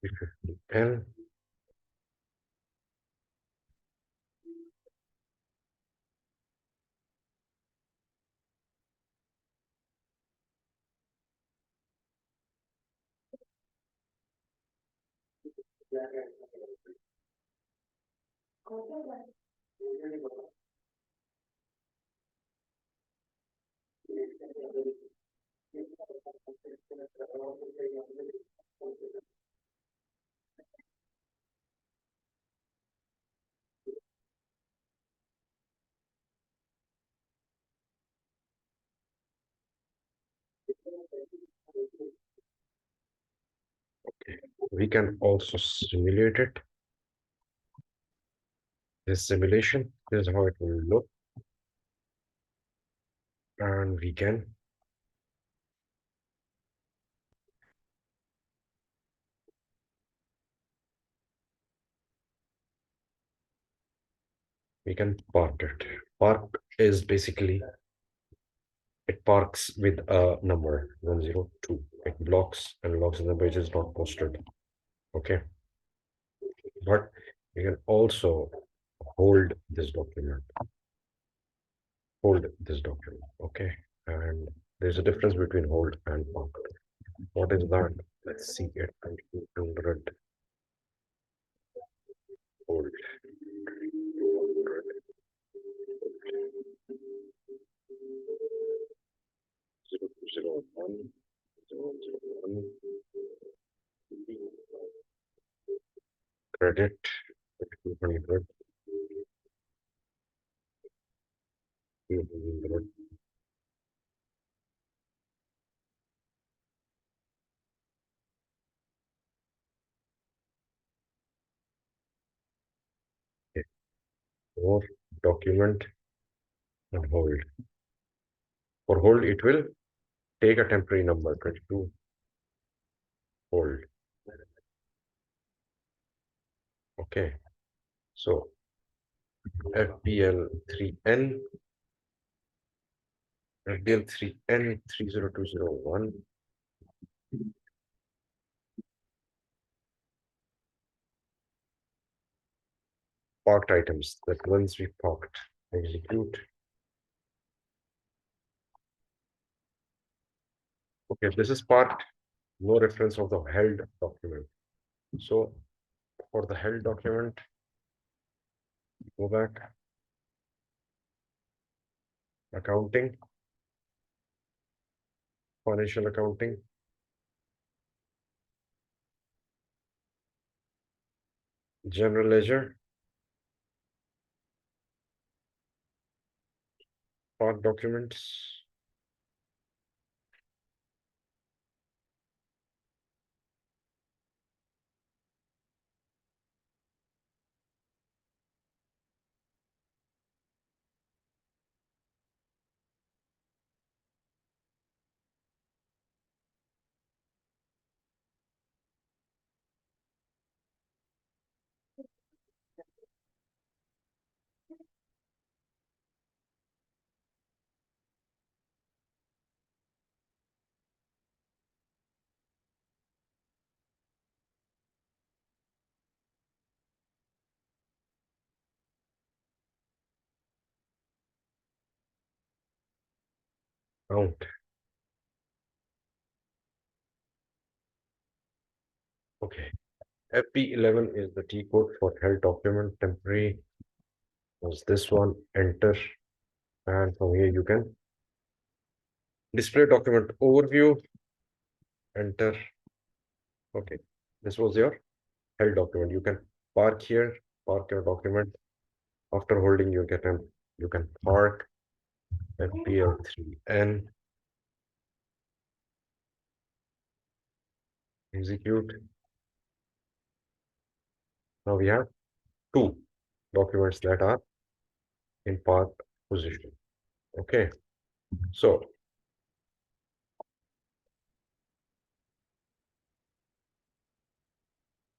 350L. We can also simulate it. This simulation, this is how it will look. And we can park it. Park is basically, it parks with a number 102. It blocks and locks in the page is not posted. Okay. But you can also hold this document. Hold this document. Okay. And there's a difference between hold and park. What is that? Let's see it. 200. Hold. 200. 0201. 0101. Credit. 200. 200. Okay. Or document and hold. For hold, it will take a temporary number 22. Hold. Okay. So FPL3N, FPL3N 30201. Parked items, that once we parked, execute. Okay, this is parked, no reference of the held document. So for the held document, go back, accounting, financial accounting, general ledger, parked documents, count. Okay. FP11 is the T code for held document. Temporary was this one, enter. And from here you can display document overview, enter. Okay, this was your held document. You can park here, park your document. After holding, you can park FPL3N, execute. Now we have two documents that are in parked position. Okay, so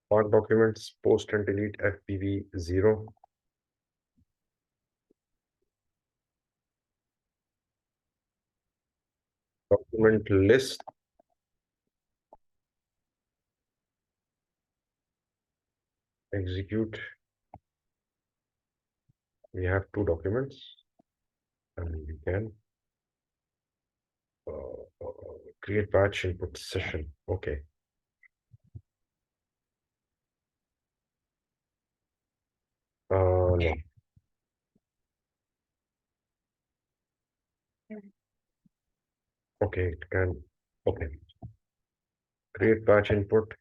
parked documents, post and delete FPV0. Document list. execute. We have two documents, and we can create batch input session. Okay. No. Okay, it can. Okay. Create batch input.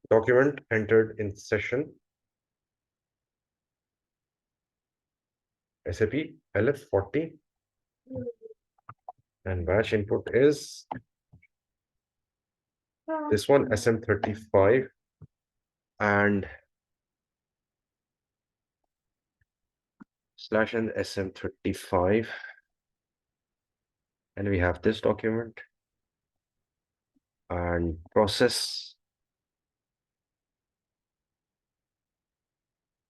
Document entered in session. SAP LF40. And batch input is this one, SM35. And /n SM35. And we have this document and process.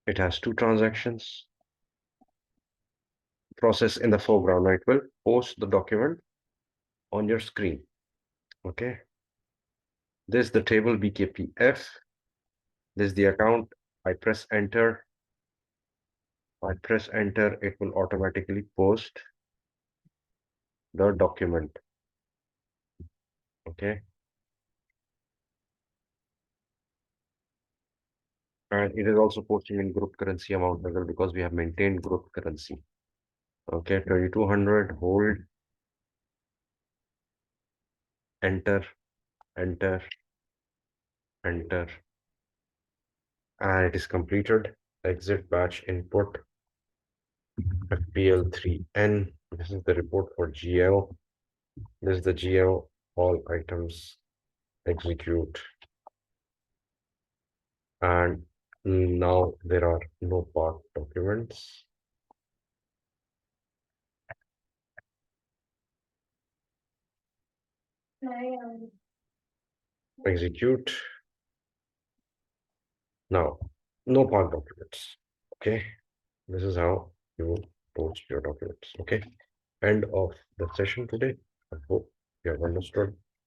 It has two transactions. Process in the foreground. It will post the document on your screen. Okay. This is the table BKPF. This is the account. I press enter. It will automatically post the document. Okay. And it is also posting in group currency amount level because we have maintained group currency. Okay, 2200, hold, enter, enter, enter. And it is completed. Exit batch input, FPL3N. This is the report for GL. This is the GL, all items execute. And now there are no part documents. Execute. Now, no part documents. Okay. This is how you post your documents. Okay. End of the session today. I hope you have understood.